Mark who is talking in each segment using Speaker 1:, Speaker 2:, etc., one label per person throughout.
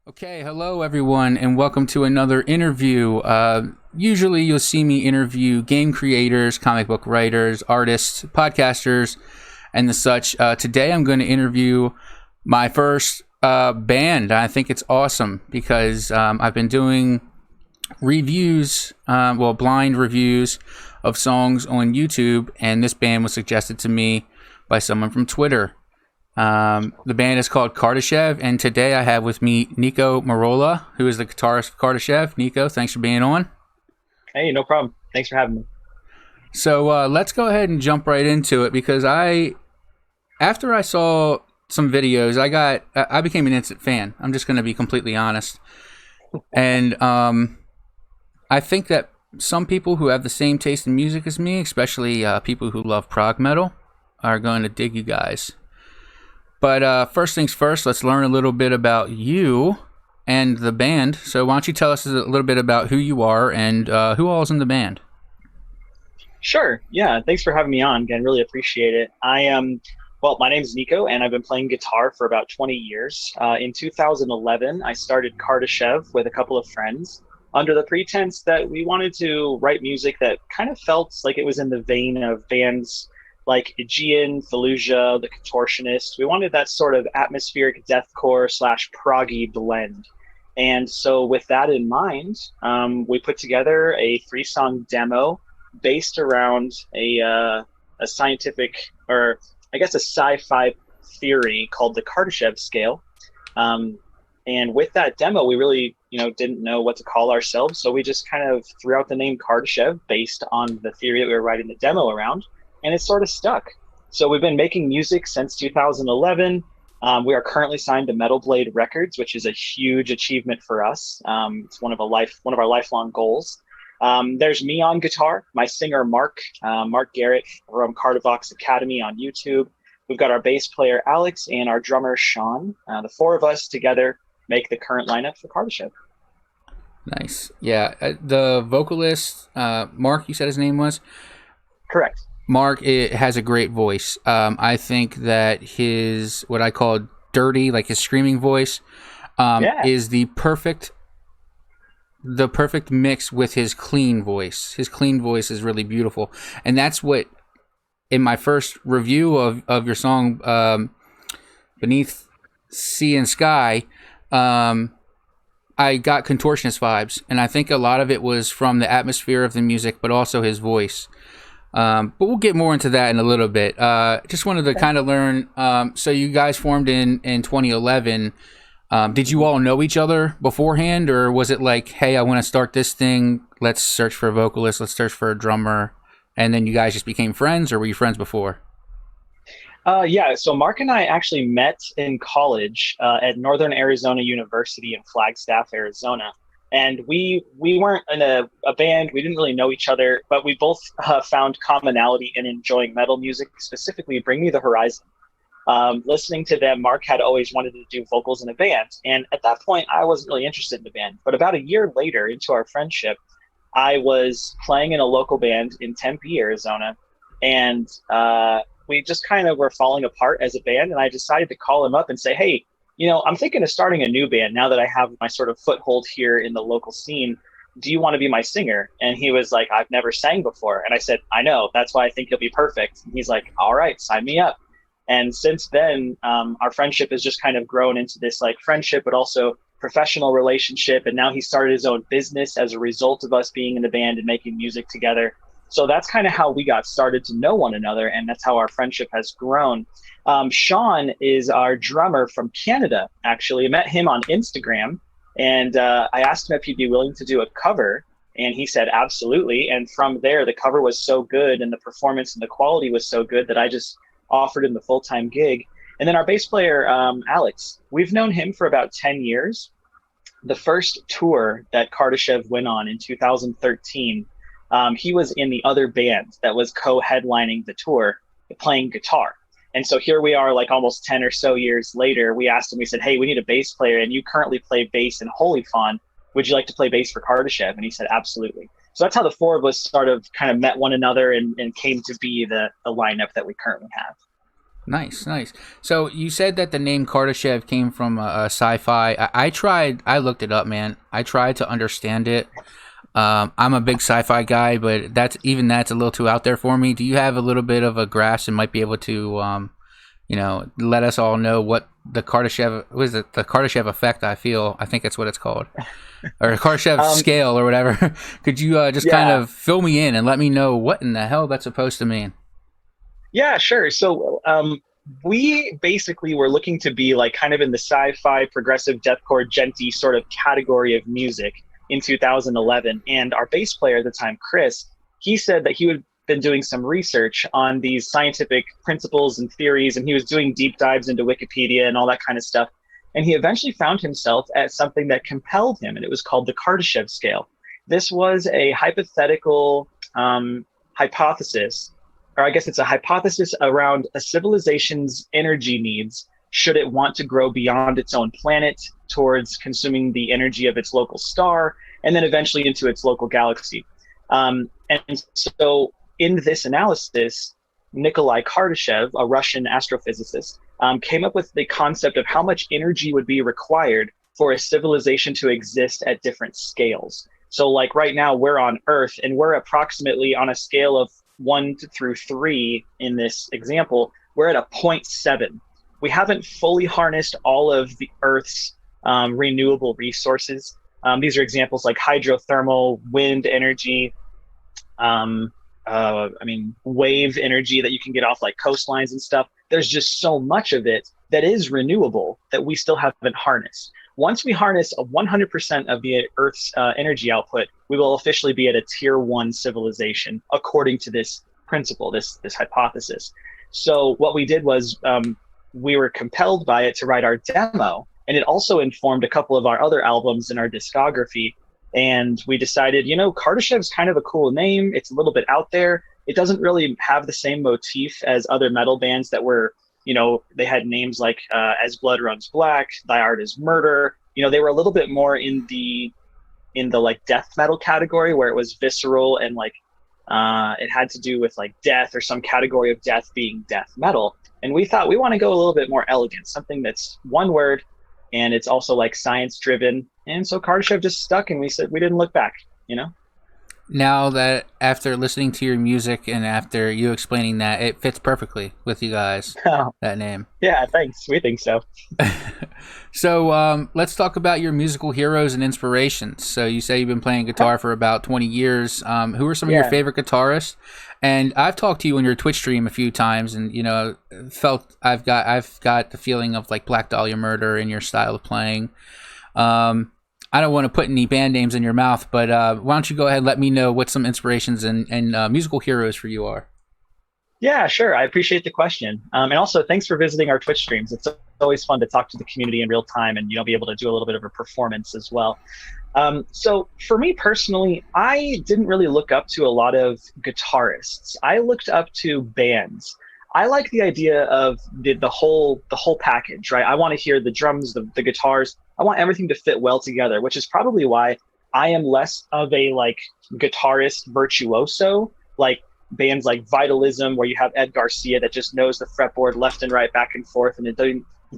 Speaker 1: Okay, hello everyone, and welcome to another interview. Usually you'll see me interview game creators, comic book writers, artists, podcasters, and the such. Today I'm going to interview my first band. I think it's awesome because I've been doing reviews, blind reviews of songs on YouTube, and this band was suggested to me by someone from Twitter. The band is called Kardashev, and today I have with me Nico Mirolla, who is the guitarist of Kardashev. Nico, thanks for being on.
Speaker 2: Hey, no problem. Thanks for having me.
Speaker 1: So let's go ahead and jump right into it because after I saw some videos, I became an instant fan. I'm just going to be completely honest, and I think that some people who have the same taste in music as me, especially people who love prog metal, are going to dig you guys. But first things first, let's learn a little bit about you and the band. So why don't you tell us a little bit about who you are and who all is in the band?
Speaker 2: Sure. Yeah. Thanks for having me on. Again, really appreciate it. My name is Nico, and I've been playing guitar for about 20 years. In 2011, I started Kardashev with a couple of friends under the pretense that we wanted to write music that kind of felt like it was in the vein of bands like Aegean, Fallujah, the Contortionist. We wanted that sort of atmospheric deathcore / proggy blend. And so with that in mind, we put together a 3-song demo based around a scientific, or I guess a sci-fi theory called the Kardashev Scale. And with that demo, we really, didn't know what to call ourselves. So we just kind of threw out the name Kardashev based on the theory that we were writing the demo around. And it sort of stuck. So we've been making music since 2011. We are currently signed to Metal Blade Records, which is a huge achievement for us. It's one of our lifelong goals. There's me on guitar, my singer Mark Garrett from Cardavox Academy on YouTube. We've got our bass player Alex and our drummer Sean. The four of us together make the current lineup for Kardashev.
Speaker 1: Nice. Yeah. The vocalist, Mark, you said his name was?
Speaker 2: Correct.
Speaker 1: Mark has a great voice. I think that his, what I call dirty, like his screaming voice, is the perfect mix with his clean voice. His clean voice is really beautiful. And that's what, in my first review of your song, Beneath Sea and Sky, I got Contortionist vibes. And I think a lot of it was from the atmosphere of the music, but also his voice. But we'll get more into that in a little bit. Just wanted to kind of learn. So you guys formed in 2011. Did you all know each other beforehand, or was it like, hey, I want to start this thing. Let's search for a vocalist. Let's search for a drummer. And then you guys just became friends, or were you friends before?
Speaker 2: So Mark and I actually met in college at Northern Arizona University in Flagstaff, Arizona. And we weren't in a band. We didn't really know each other, but we both found commonality in enjoying metal music, specifically Bring Me the Horizon. Listening to them, Mark had always wanted to do vocals in a band. And at that point, I wasn't really interested in the band. But about a year later into our friendship, I was playing in a local band in Tempe, Arizona. And we just kind of were falling apart as a band. And I decided to call him up and say, hey, I'm thinking of starting a new band now that I have my sort of foothold here in the local scene. Do you want to be my singer? And he was like, I've never sang before. And I said, I know. That's why I think you'll be perfect. And he's like, all right, sign me up. And since then, our friendship has just kind of grown into this like friendship, but also professional relationship. And now he started his own business as a result of us being in the band and making music together. So that's kind of how we got started to know one another. And that's how our friendship has grown. Sean is our drummer from Canada, actually. I met him on Instagram, and I asked him if he'd be willing to do a cover, and he said absolutely. And from there, the cover was so good, and the performance and the quality was so good that I just offered him the full-time gig. And then our bass player, Alex, we've known him for about 10 years. The first tour that Kardashev went on in 2013, he was in the other band that was co-headlining the tour, playing guitar. And so here we are, like almost 10 or so years later. We asked him, we said, hey, we need a bass player, and you currently play bass in Holy Fawn. Would you like to play bass for Kardashev? And he said, absolutely. So that's how the four of us sort of kind of met one another and came to be the lineup that we currently have.
Speaker 1: Nice, nice. So you said that the name Kardashev came from a sci-fi. I looked it up, man. I tried to understand it. I'm a big sci-fi guy, but that's a little too out there for me. Do you have a little bit of a grasp and might be able to, let us all know what the Kardashev, what is it? The Kardashev effect, I think that's what it's called. Or Kardashev Scale or whatever. Could you just kind of fill me in and let me know what in the hell that's supposed to mean?
Speaker 2: Yeah, sure. So we basically were looking to be like kind of in the sci-fi, progressive, deathcore, djenty sort of category of music in 2011. And our bass player at the time, Chris, he said that he had been doing some research on these scientific principles and theories, and he was doing deep dives into Wikipedia and all that kind of stuff. And he eventually found himself at something that compelled him, and it was called the Kardashev Scale. This was a hypothetical hypothesis, or I guess it's a hypothesis around a civilization's energy needs should it want to grow beyond its own planet towards consuming the energy of its local star, and then eventually into its local galaxy. And so in this analysis, Nikolai Kardashev, a Russian astrophysicist, came up with the concept of how much energy would be required for a civilization to exist at different scales. So like right now we're on Earth, and we're approximately on a scale of 1 through 3 in this example, we're at a 0.7. We haven't fully harnessed all of the Earth's renewable resources. These are examples like hydrothermal, wind energy, wave energy that you can get off like coastlines and stuff. There's just so much of it that is renewable that we still haven't harnessed. Once we harness 100% of the Earth's energy output, we will officially be at a tier 1 civilization, according to this principle, this hypothesis. So what we did was we were compelled by it to write our demo, and it also informed a couple of our other albums in our discography. And we decided, Kardashev's kind of a cool name. It's a little bit out there. It doesn't really have the same motif as other metal bands that were, they had names like As Blood Runs Black, Thy Art Is Murder. They were a little bit more in the like death metal category, where it was visceral and like it had to do with like death or some category of death being death metal. And we thought we want to go a little bit more elegant, something that's one word, and it's also like science driven. And so Kardashev just stuck, and we said we didn't look back,
Speaker 1: Now that after listening to your music and after you explaining that, it fits perfectly with you guys, that name.
Speaker 2: Yeah, thanks. We think so.
Speaker 1: So let's talk about your musical heroes and inspirations. So you say you've been playing guitar for about 20 years. Who are some of your favorite guitarists? And I've talked to you on your Twitch stream a few times, and felt I've got the feeling of like Black Dahlia Murder in your style of playing. I don't want to put any band names in your mouth, but why don't you go ahead and let me know what some inspirations and musical heroes for you are?
Speaker 2: Yeah, sure. I appreciate the question. And also, thanks for visiting our Twitch streams. It's always fun to talk to the community in real time and be able to do a little bit of a performance as well. So for me personally, I didn't really look up to a lot of guitarists. I looked up to bands. I like the idea of the whole package, right? I want to hear the drums, the guitars. I want everything to fit well together, which is probably why I am less of a like guitarist virtuoso, like bands like Vitalism, where you have Ed Garcia that just knows the fretboard left and right, back and forth, and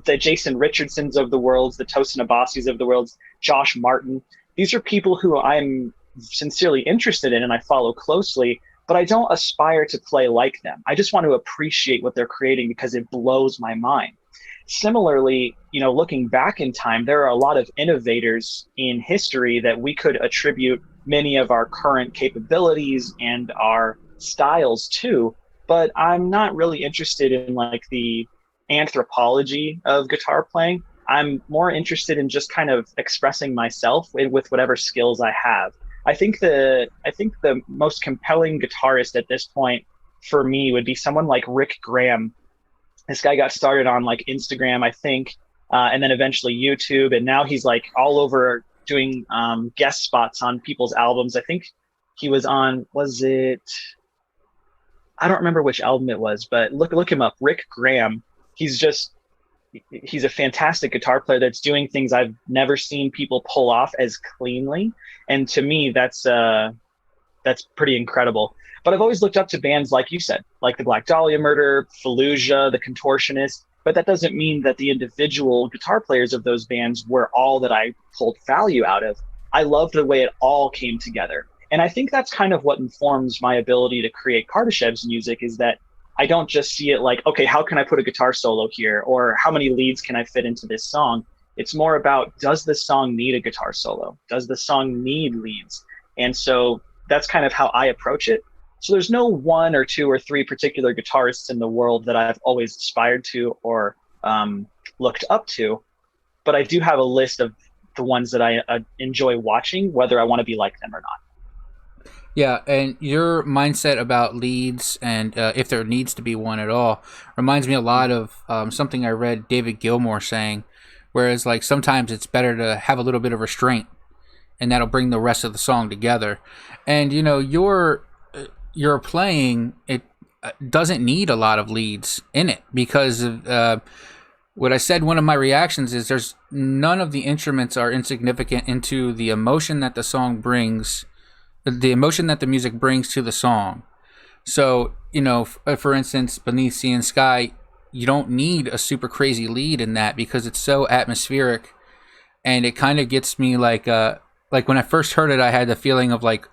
Speaker 2: the Jason Richardsons of the world, the Tosin Abasis of the world, Josh Martin. These are people who I'm sincerely interested in and I follow closely, but I don't aspire to play like them. I just want to appreciate what they're creating because it blows my mind. Similarly, looking back in time, there are a lot of innovators in history that we could attribute many of our current capabilities and our styles to, but I'm not really interested in like the anthropology of guitar playing. I'm more interested in just kind of expressing myself with whatever skills I have. I think the most compelling guitarist at this point for me would be someone like Rick Graham. This guy got started on like Instagram, I think, and then eventually YouTube, and now he's like all over doing guest spots on people's albums. I think he was on, I don't remember which album it was, but look him up, Rick Graham. He's a fantastic guitar player that's doing things I've never seen people pull off as cleanly. And to me, that's pretty incredible. But I've always looked up to bands like you said, like the Black Dahlia Murder, Fallujah, the Contortionist. But that doesn't mean that the individual guitar players of those bands were all that I pulled value out of. I loved the way it all came together. And I think that's kind of what informs my ability to create Kardashev's music, is that I don't just see it like, okay, how can I put a guitar solo here? Or how many leads can I fit into this song? It's more about, does the song need a guitar solo? Does the song need leads? And so that's kind of how I approach it. So there's no one or two or three particular guitarists in the world that I've always aspired to or looked up to, but I do have a list of the ones that I enjoy watching, whether I want to be like them or not.
Speaker 1: Yeah, and your mindset about leads and if there needs to be one at all reminds me a lot of something I read David Gilmour saying, whereas like sometimes it's better to have a little bit of restraint, and that'll bring the rest of the song together. And you know, your playing, it doesn't need a lot of leads in it, because of what I said. One of my reactions is there's none of the instruments are insignificant into the emotion that the song brings, the emotion that the music brings to the song. So, you know, for instance, Beneath Sea and Sky, you don't need a super crazy lead in that because it's so atmospheric, and it kind of gets me like when I first heard it, I had the feeling of like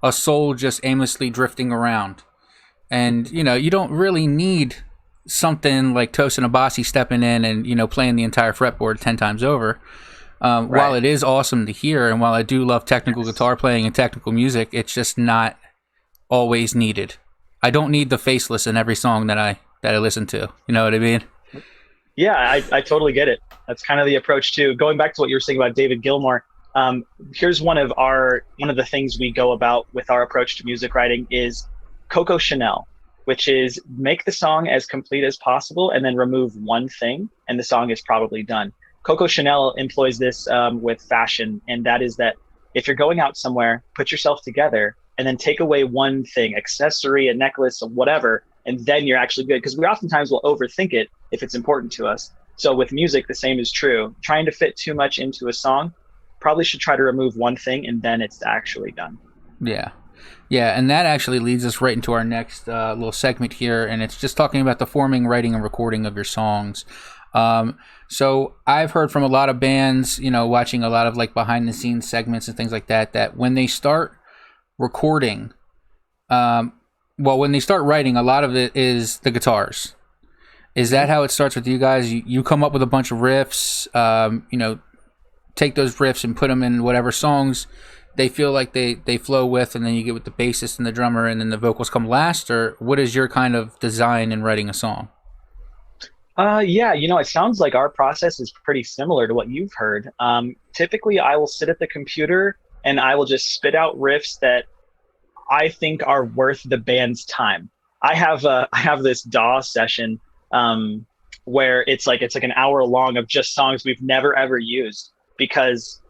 Speaker 1: a soul just aimlessly drifting around. And, you know, you don't really need something like Tosin Abasi stepping in and, you know, playing the entire fretboard 10 times over. Right. While it is awesome to hear, and while I do love technical guitar playing and technical music, it's just not always needed. I don't need the faceless in every song that I listen to. You know what I mean?
Speaker 2: Yeah, I totally get it. That's kind of the approach too. Going back to what you were saying about David Gilmour, here's one of the things we go about with our approach to music writing is Coco Chanel, which is make the song as complete as possible and then remove one thing, and the song is probably done. Coco Chanel employs this with fashion, and that is that if you're going out somewhere, put yourself together and then take away one thing, accessory, a necklace, or whatever, and then you're actually good. Because we oftentimes will overthink it if it's important to us. So with music, the same is true. Trying to fit too much into a song, probably should try to remove one thing, and then it's actually done.
Speaker 1: Yeah. Yeah, and that actually leads us right into our next little segment here, and it's just talking about the forming, writing, and recording of your songs. So I've heard from a lot of bands, you know, watching a lot of like behind the scenes segments and things like that, that when they start recording, when they start writing, a lot of it is the guitars. Is that how it starts with you guys? You come up with a bunch of riffs, you know, take those riffs and put them in whatever songs they feel like they flow with, and then you get with the bassist and the drummer, and then the vocals come last? Or what is your kind of design in writing a song?
Speaker 2: Yeah, you know, it sounds like our process is pretty similar to what you've heard. Typically, I will sit at the computer and I will just spit out riffs that I think are worth the band's time. I have this DAW session where it's like an hour long of just songs we've never ever used, because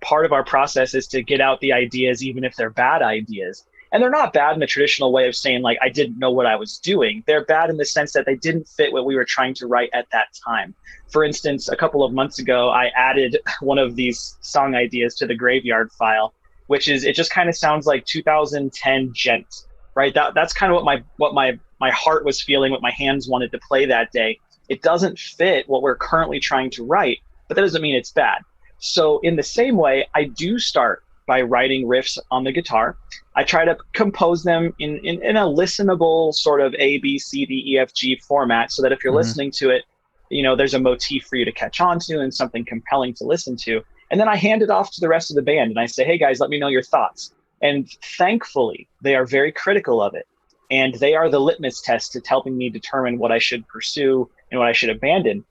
Speaker 2: part of our process is to get out the ideas, even if they're bad ideas. And they're not bad in the traditional way of saying, like, I didn't know what I was doing. They're bad in the sense that they didn't fit what we were trying to write at that time. For instance, a couple of months ago, I added one of these song ideas to the graveyard file, which is, it just kind of sounds like 2010 gent, right? That's kind of what my heart was feeling, what my hands wanted to play that day. It doesn't fit what we're currently trying to write, but that doesn't mean it's bad. So in the same way, I do start by writing riffs on the guitar. I try to compose them in a listenable sort of A, B, C, D, E, F, G format, so that if you're listening to it, you know, there's a motif for you to catch on to and something compelling to listen to. And then I hand it off to the rest of the band and I say, hey guys, let me know your thoughts. And thankfully, they are very critical of it. And they are the litmus test to helping me determine what I should pursue and what I should abandon.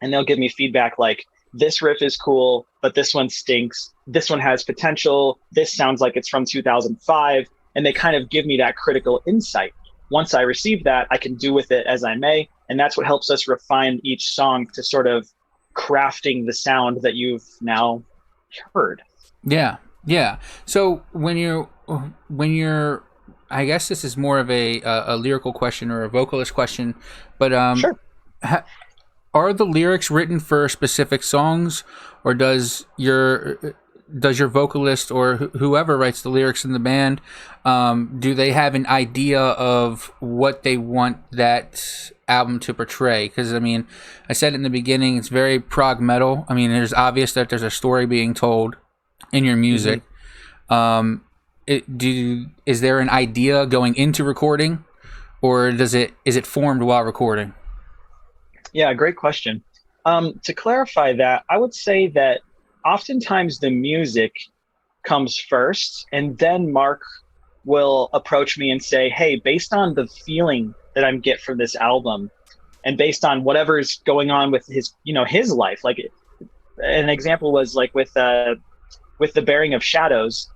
Speaker 2: And they'll give me feedback like, this riff is cool, but this one stinks. This one has potential. This sounds like it's from 2005. And they kind of give me that critical insight. Once I receive that, I can do with it as I may. And that's what helps us refine each song to sort of crafting the sound that you've now heard.
Speaker 1: Yeah. Yeah. So when you're, I guess this is more of a lyrical question or a vocalist question, but
Speaker 2: sure.
Speaker 1: Are the lyrics written for specific songs, or does your does your vocalist or whoever writes the lyrics in the band, do they have an idea of what they want that album to portray? Because I mean, I said in the beginning, it's very prog metal. I mean, there's obvious that there's a story being told in your music. Is there an idea going into recording, or is it formed while recording?
Speaker 2: Yeah, great question. To clarify that, I would say that oftentimes the music comes first, and then Mark will approach me and say, hey, based on the feeling that I get from this album, and based on whatever's going on with his life, like an example was like with the Bearing of Shadows,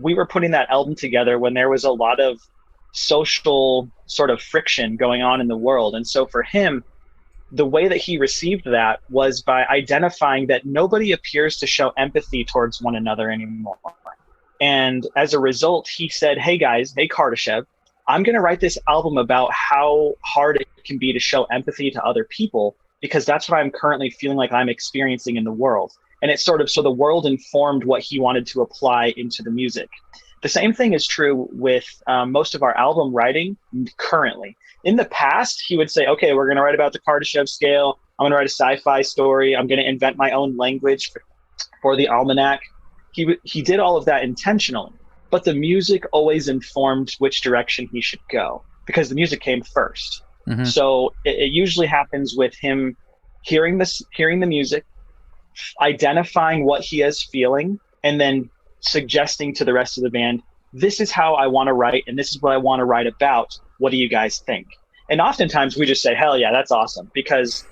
Speaker 2: we were putting that album together when there was a lot of social sort of friction going on in the world. And so for him, the way that he received that was by identifying that nobody appears to show empathy towards one another anymore. And as a result, he said, hey guys, hey Kardashev, I'm going to write this album about how hard it can be to show empathy to other people, because that's what I'm currently feeling like I'm experiencing in the world. And it's sort of, so the world informed what he wanted to apply into the music. The same thing is true with most of our album writing currently. In the past, he would say, okay, we're going to write about the Kardashev Scale. I'm going to write a sci-fi story. I'm going to invent my own language for the Almanac. He did all of that intentionally, but the music always informed which direction he should go, because the music came first. Mm-hmm. So it usually happens with him hearing the music, identifying what he is feeling, and then suggesting to the rest of the band, this is how I want to write, and this is what I want to write about. What do you guys think? And oftentimes we just say, hell yeah, that's awesome. Because,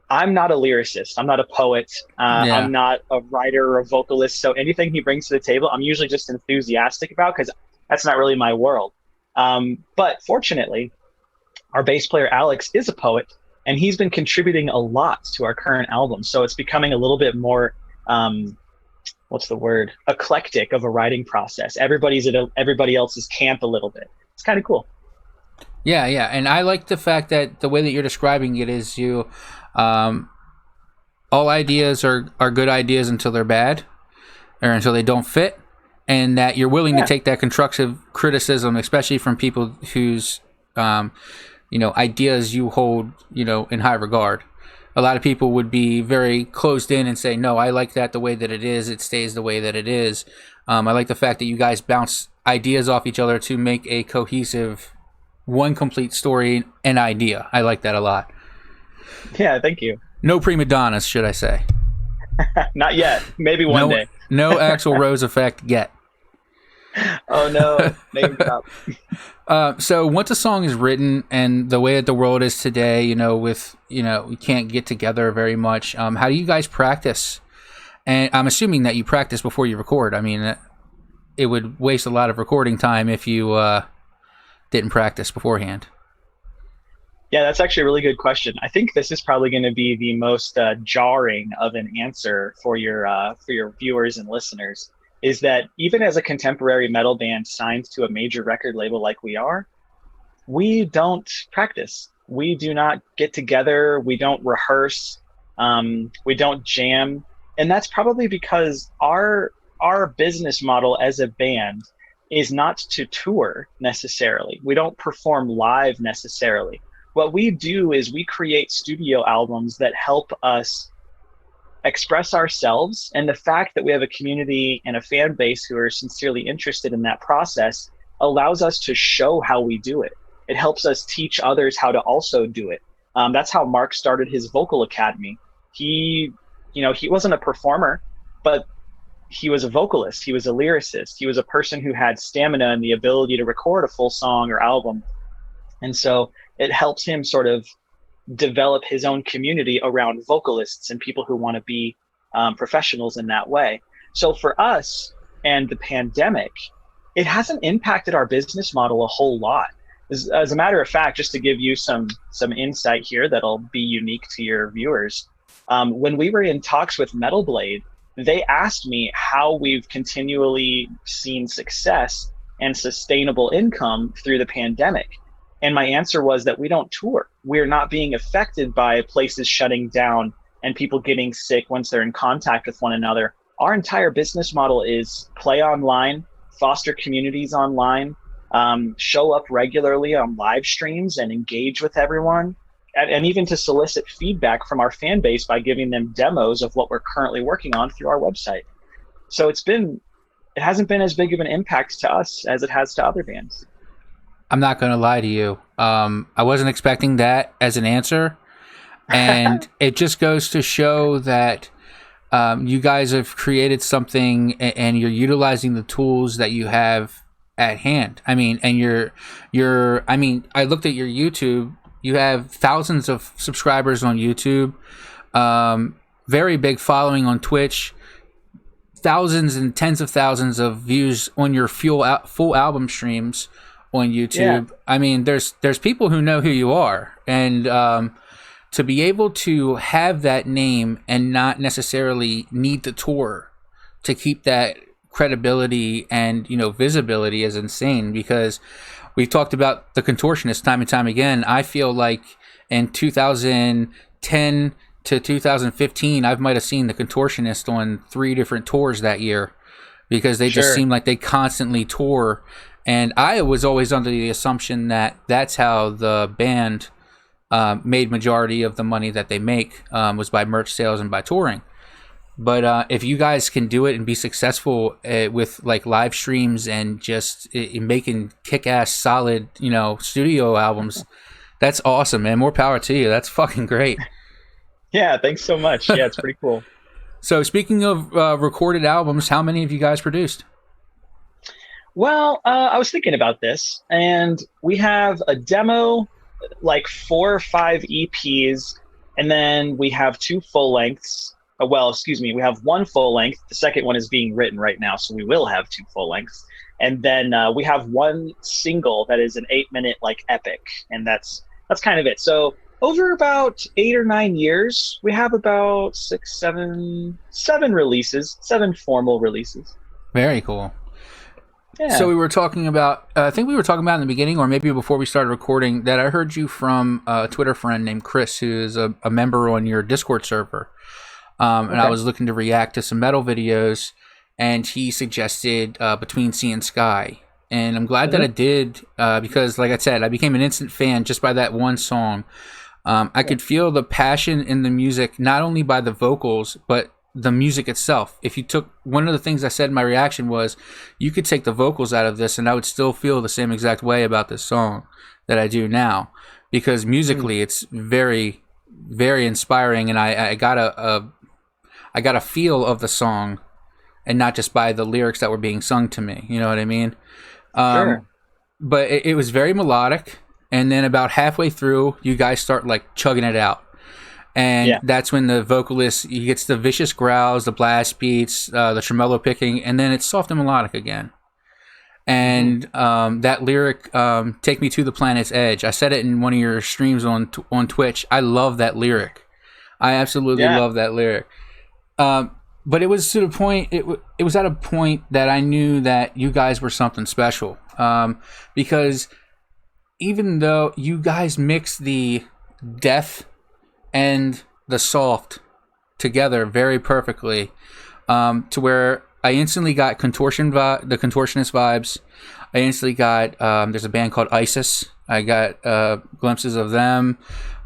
Speaker 2: I'm not a lyricist. I'm not a poet. I'm not a writer or a vocalist. So anything he brings to the table, I'm usually just enthusiastic about, because that's not really my world. But fortunately, our bass player, Alex, is a poet, and he's been contributing a lot to our current album. So it's becoming a little bit more, eclectic of a writing process. Everybody's at everybody else's camp a little bit. It's kind of cool.
Speaker 1: Yeah. And I like the fact that the way that you're describing it is all ideas are good ideas until they're bad, or until they don't fit, and that you're willing to take that constructive criticism, especially from people whose ideas you hold in high regard. A lot of people would be very closed in and say, no, I like that the way that it is. It stays the way that it is. I like the fact that you guys bounce ideas off each other to make a cohesive, one complete story and idea. I like that a lot.
Speaker 2: Yeah, thank you.
Speaker 1: No prima donnas, should I say?
Speaker 2: Not yet. Maybe one day.
Speaker 1: No Axl Rose effect yet.
Speaker 2: Oh no, name drop.
Speaker 1: So once a song is written, and the way that the world is today, we can't get together very much. How do you guys practice? And I'm assuming that you practice before you record. I mean, it would waste a lot of recording time if you didn't practice beforehand.
Speaker 2: Yeah, that's actually a really good question. I think this is probably going to be the most jarring of an answer for your viewers and listeners. Is that even as a contemporary metal band signed to a major record label like we are, we don't practice. We do not get together. We don't rehearse. We don't jam. And that's probably because our business model as a band is not to tour necessarily. We don't perform live necessarily. What we do is we create studio albums that help us express ourselves, and the fact that we have a community and a fan base who are sincerely interested in that process allows us to show how we do it. It helps us teach others how to also do it. That's how Mark started his vocal academy. He wasn't a performer, but he was a vocalist. He was a lyricist. He was a person who had stamina and the ability to record a full song or album. And so it helps him sort of develop his own community around vocalists and people who want to be professionals in that way. So for us and the pandemic, it hasn't impacted our business model a whole lot. As a matter of fact, just to give you some insight here that'll be unique to your viewers, when we were in talks with Metal Blade, they asked me how we've continually seen success and sustainable income through the pandemic. And my answer was that we don't tour. We're not being affected by places shutting down and people getting sick once they're in contact with one another. Our entire business model is play online, foster communities online, show up regularly on live streams and engage with everyone, and even to solicit feedback from our fan base by giving them demos of what we're currently working on through our website. So it hasn't been as big of an impact to us as it has to other bands.
Speaker 1: I'm not going to lie to you. I wasn't expecting that as an answer. And it just goes to show that you guys have created something and you're utilizing the tools that you have at hand. I mean, and I looked at your YouTube. You have thousands of subscribers on YouTube, very big following on Twitch, thousands and tens of thousands of views on your full album streams on YouTube. Yeah. I mean, there's people who know who you are, and to be able to have that name and not necessarily need the tour to keep that credibility and visibility is insane, because we've talked about the Contortionist time and time again. I feel like in 2010 to 2015, I might have seen the Contortionist on 3 different tours that year, because they just seem like they constantly tour. And I was always under the assumption that that's how the band made majority of the money that they make, was by merch sales and by touring. But if you guys can do it and be successful with like live streams and just making kick-ass solid, studio albums, that's awesome, man. More power to you. That's fucking great.
Speaker 2: Yeah, thanks so much. Yeah, it's pretty cool.
Speaker 1: So speaking of recorded albums, how many have you guys produced?
Speaker 2: Well, I was thinking about this, and we have a demo, like 4 or 5 EPs, and then we have 2 full lengths. We have 1 full length. The second one is being written right now, so we will have 2 full lengths. And then we have 1 single that is an 8-minute like epic, and that's kind of it. So over about 8 or 9 years, we have about 7 releases, 7 formal releases.
Speaker 1: Very cool.
Speaker 2: Yeah.
Speaker 1: So we were talking about, I think we were talking about in the beginning, or maybe before we started recording, that I heard you from a Twitter friend named Chris, who is a member on your Discord server. And I was looking to react to some metal videos, and he suggested Between Sea and Sky. And I'm glad that I did, because like I said, I became an instant fan just by that one song. I could feel the passion in the music, not only by the vocals, but the music itself. If you took, one of the things I said in my reaction was, you could take the vocals out of this and I would still feel the same exact way about this song that I do now, because musically it's very, very inspiring, and I got a feel of the song, and not just by the lyrics that were being sung to me. You know what I mean?
Speaker 2: Sure.
Speaker 1: But it was very melodic, and then about halfway through, you guys start like chugging it out. And that's when the vocalist, he gets the vicious growls, the blast beats, the tremolo picking, and then it's soft and melodic again. And that lyric, "Take Me to the Planet's Edge," I said it in one of your streams on Twitch. I love that lyric. I absolutely love that lyric. But it was to the point, it was at a point that I knew that you guys were something special. Because even though you guys mix the death and the soft together very perfectly, to where I instantly got the Contortionist vibes. I instantly got, there's a band called Alcest. I got glimpses of them,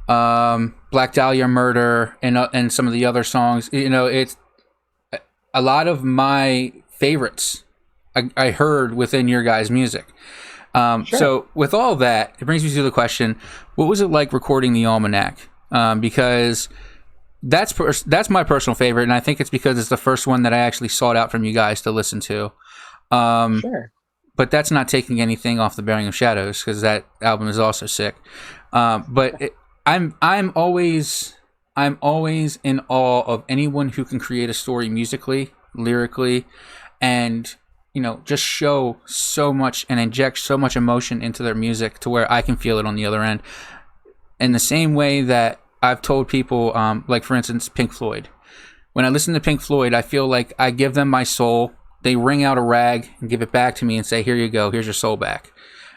Speaker 1: Black Dahlia Murder, and some of the other songs. It's a lot of my favorites I heard within your guys' music. So with all that, it brings me to the question, what was it like recording the Almanac? Because that's my personal favorite, and I think it's because it's the first one that I actually sought out from you guys to listen to. But that's not taking anything off the Bearing of Shadows, because that album is also sick. I'm always in awe of anyone who can create a story musically, lyrically, and just show so much and inject so much emotion into their music to where I can feel it on the other end. In the same way that I've told people, like for instance, Pink Floyd. When I listen to Pink Floyd, I feel like I give them my soul. They wring out a rag and give it back to me and say, "Here you go. Here's your soul back."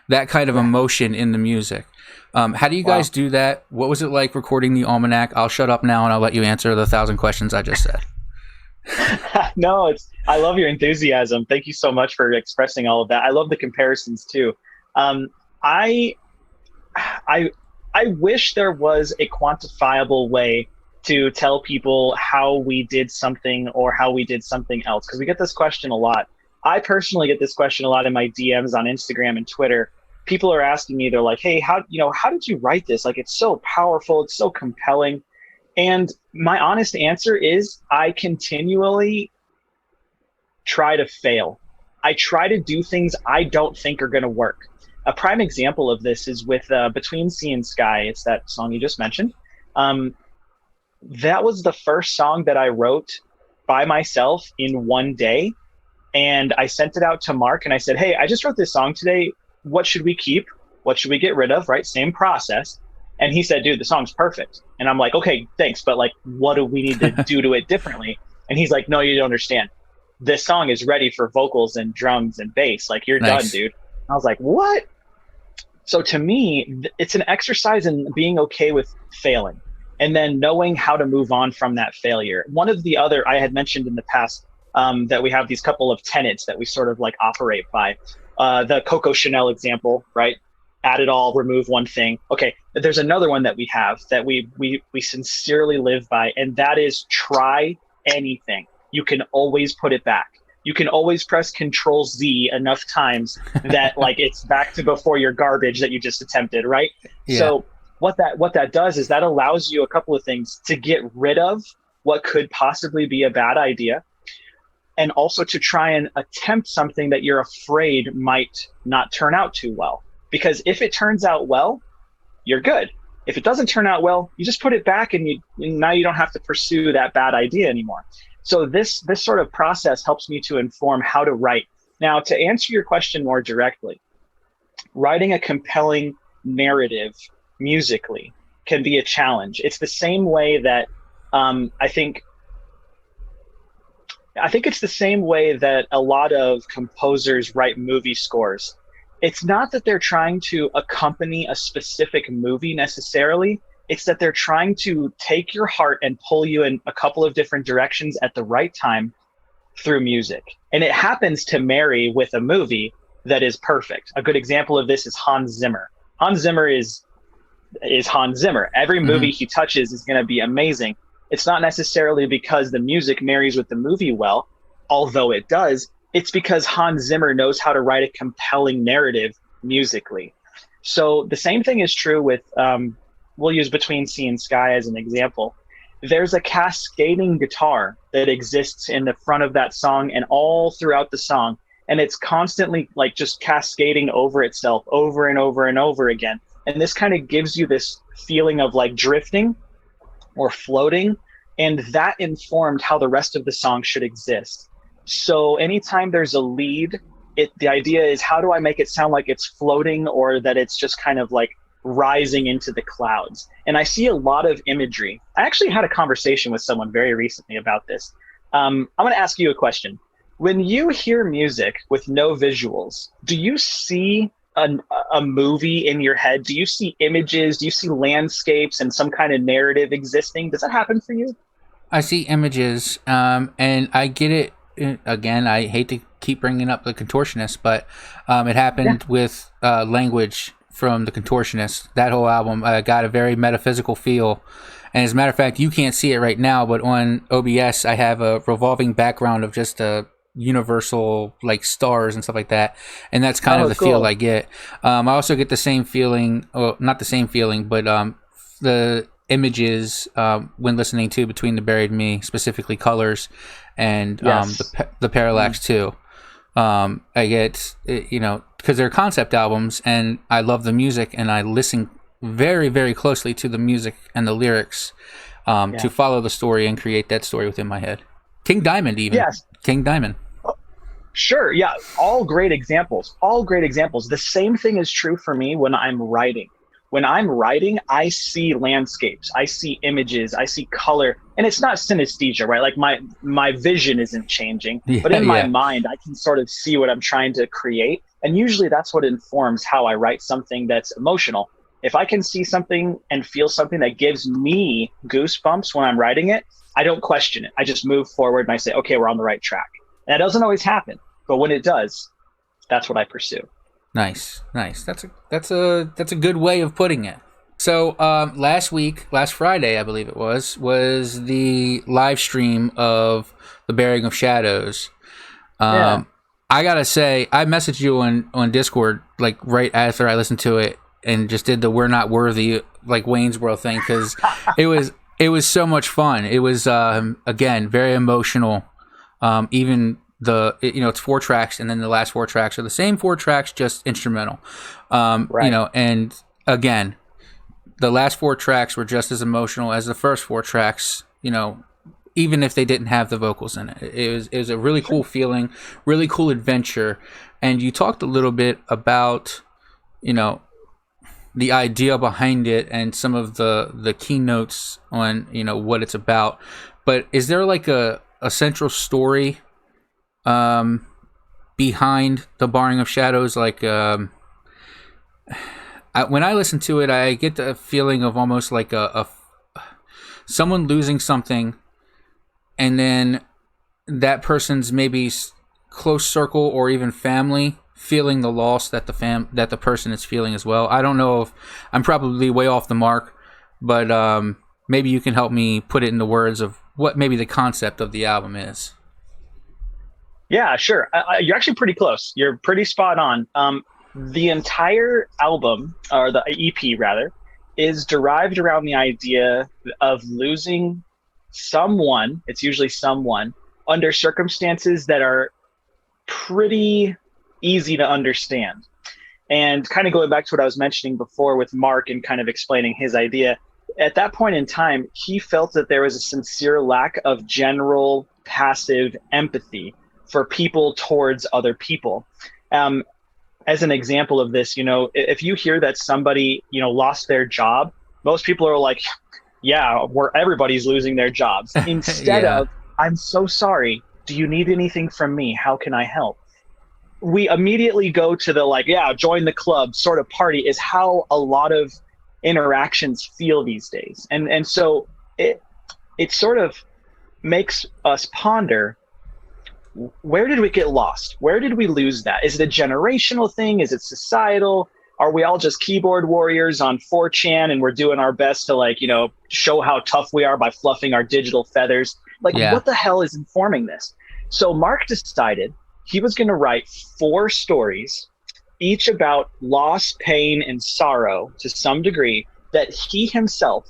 Speaker 1: That kind of emotion in the music. How do you guys do that? What was it like recording the Almanac? I'll shut up now and I'll let you answer the 1,000 questions I just said.
Speaker 2: No, I love your enthusiasm. Thank you so much for expressing all of that. I love the comparisons too. I I wish there was a quantifiable way to tell people how we did something or how we did something else, because we get this question a lot. I personally get this question a lot in my DMs on Instagram and Twitter. People are asking me, they're like, hey, how did you write this? Like, it's so powerful, it's so compelling. And my honest answer is I continually try to fail. I try to do things I don't think are going to work. A prime example of this is with Between Sea and Sky. It's that song you just mentioned. That was the first song that I wrote by myself in one day. And I sent it out to Mark and I said, hey, I just wrote this song today. What should we keep? What should we get rid of? Right? Same process. And he said, dude, the song's perfect. And I'm like, okay, thanks. But like, what do we need to do to it differently? And he's like, no, you don't understand. This song is ready for vocals and drums and bass. Like, you're done, dude. And I was like, what? So to me, it's an exercise in being okay with failing and then knowing how to move on from that failure. One of the other, I had mentioned in the past that we have these couple of tenets that we sort of like operate by. The Coco Chanel example, right? Add it all, remove one thing. Okay, there's another one that we have that we sincerely live by, and that is try anything. You can always put it back. You can always press Control Z enough times that like it's back to before your garbage that you just attempted, right? Yeah. So what that does is that allows you a couple of things: to get rid of what could possibly be a bad idea, and also to try and attempt something that you're afraid might not turn out too well. Because if it turns out well, you're good. If it doesn't turn out well, you just put it back and now you don't have to pursue that bad idea anymore. So this sort of process helps me to inform how to write. Now, to answer your question more directly, writing a compelling narrative musically can be a challenge. It's the same way that I think it's the same way that a lot of composers write movie scores. It's not that they're trying to accompany a specific movie necessarily. It's that they're trying to take your heart and pull you in a couple of different directions at the right time through music. And it happens to marry with a movie that is perfect. A good example of this is Hans Zimmer. Hans Zimmer is Hans Zimmer. Every movie he touches is going to be amazing. It's not necessarily because the music marries with the movie well, although it does. It's because Hans Zimmer knows how to write a compelling narrative musically. So the same thing is true with, we'll use Between Sea and Sky as an example. There's a cascading guitar that exists in the front of that song and all throughout the song. And it's constantly like just cascading over itself over and over and over again. And this kind of gives you this feeling of like drifting or floating. And that informed how the rest of the song should exist. So anytime there's a lead, the idea is, how do I make it sound like it's floating or that it's just kind of like rising into the clouds? And I see a lot of imagery. I actually had a conversation with someone very recently about this. I'm going to ask you a question. When you hear music with no visuals, do you see a movie in your head? Do you see images? Do you see landscapes and some kind of narrative existing? Does that happen for you?
Speaker 1: I see images, and I get it. Again, I hate to keep bringing up the Contortionist, but it happened with Language from the Contortionist. That whole album got a very metaphysical feel. And as a matter of fact, you can't see it right now, but on OBS, I have a revolving background of just a universal, like stars and stuff like that. And that's kind of the feel I get. I also get the same feeling, well, not the same feeling, but the images when listening to Between the Buried and Me, specifically colors, and the parallax too. I get, because they're concept albums and I love the music and I listen very, very closely to the music and the lyrics to follow the story and create that story within my head. King Diamond even. Yes. King Diamond.
Speaker 2: Sure. Yeah. All great examples. The same thing is true for me when I'm writing. When I'm writing, I see landscapes, I see images, I see color, and it's not synesthesia, right? Like my vision isn't changing, but in my mind, I can sort of see what I'm trying to create. And usually that's what informs how I write something that's emotional. If I can see something and feel something that gives me goosebumps when I'm writing it, I don't question it. I just move forward and I say, okay, we're on the right track. And that doesn't always happen, but when it does, that's what I pursue.
Speaker 1: Nice. That's a good way of putting it. So last Friday, I believe it was the live stream of the Bearing of Shadows.
Speaker 2: Yeah.
Speaker 1: I gotta say, I messaged you on Discord like right after I listened to it and just did the "We're Not Worthy" like Wayne's World thing, because it was so much fun. It was again very emotional. Even it's 4 tracks, and then the last 4 tracks are the same 4 tracks, just instrumental.
Speaker 2: Right.
Speaker 1: And again, the last 4 tracks were just as emotional as the first 4 tracks. Even if they didn't have the vocals in it. It was a really cool feeling, really cool adventure. And you talked a little bit about, the idea behind it and some of the keynotes on, what it's about. But is there like a central story behind the Bearing of Shadows? Like, when I listen to it, I get the feeling of almost like a someone losing something, and then that person's maybe close circle or even family feeling the loss that the person is feeling as well. I don't know if I'm probably way off the mark, but maybe you can help me put it into words of what maybe the concept of the album is.
Speaker 2: Yeah, sure. You're actually pretty close. You're pretty spot on. The entire album, or the EP rather, is derived around the idea of losing someone, it's usually someone, under circumstances that are pretty easy to understand. And kind of going back to what I was mentioning before with Mark and kind of explaining his idea, at that point in time, he felt that there was a sincere lack of general passive empathy for people towards other people. As an example of this, if you hear that somebody, lost their job, most people are like, yeah, where everybody's losing their jobs. Instead
Speaker 1: Yeah.
Speaker 2: of, I'm so sorry. Do you need anything from me? How can I help? We immediately go to the join the club sort of party is how a lot of interactions feel these days. And so it sort of makes us ponder, where did we get lost? Where did we lose that? Is it a generational thing? Is it societal? Are we all just keyboard warriors on 4chan and we're doing our best to show how tough we are by fluffing our digital feathers? What the hell is informing this? So Mark decided he was going to write 4 stories, each about loss, pain, and sorrow to some degree that he himself